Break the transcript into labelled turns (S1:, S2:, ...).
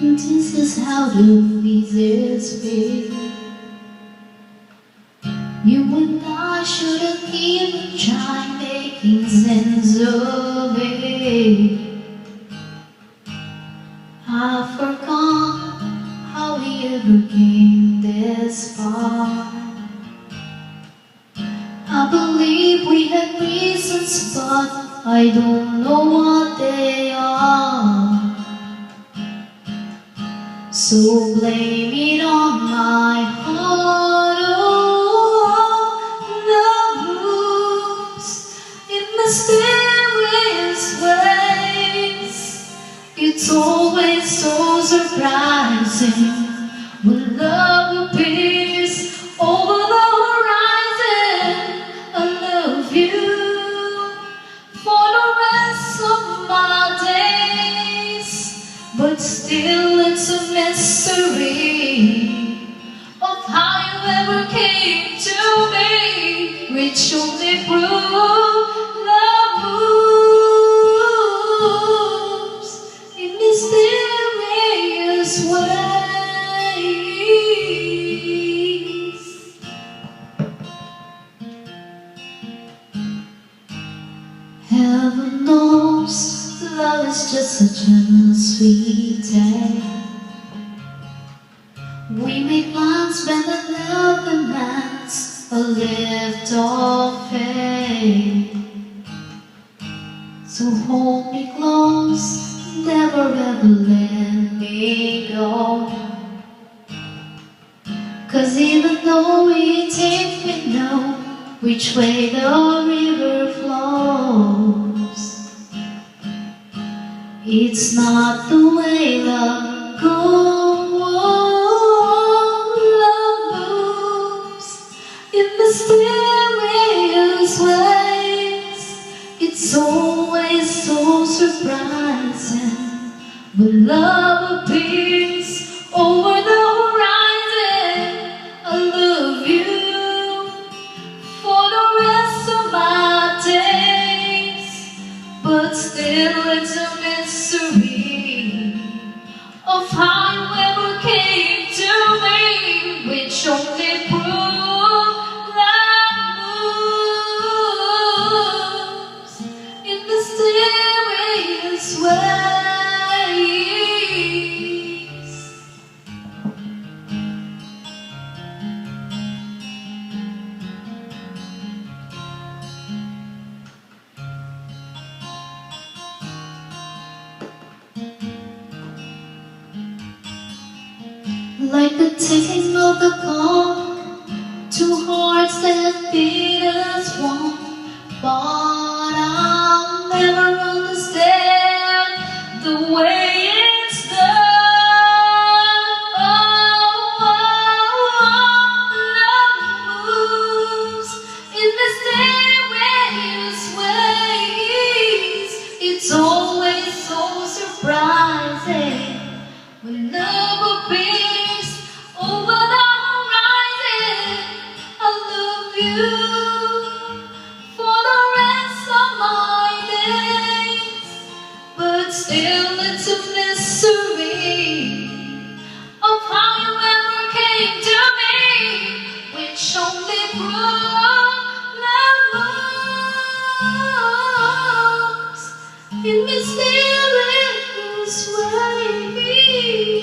S1: This is how the pieces fit. You and I shouldn't even try making sense of it. I forgot how we ever came this far. I believe we had reasons, but I don't know what they are. So blame it on my heart. Oh, love moves in mysterious ways. It's always so surprising when love appears over the horizon. I love you for the rest of my days, but still it's a mystery of how you ever came to me, which only proves love moves in mysterious ways. Heaven knows love is just such a sweet day. We make plans when the love demands a lift of faith. So hold me close, never ever let me go. 'Cause even though we think we know which way the river flows, it's not the way love goes. Love moves in mysterious ways. It's always so surprising when love appears over the horizon. I love you for the rest of my days, but still it's a mystery of how you ever came to me, which only proves love moves in mysterious ways. Like the ticking of the clock, two hearts that beat as one. But I'll never understand the way it's done. Oh, love moves in mysterious ways. It's always so surprising when love appears over the horizon. I love you for the rest of my days, but still it's a mystery of how you ever came to me, which only proves love moves in mysterious ways.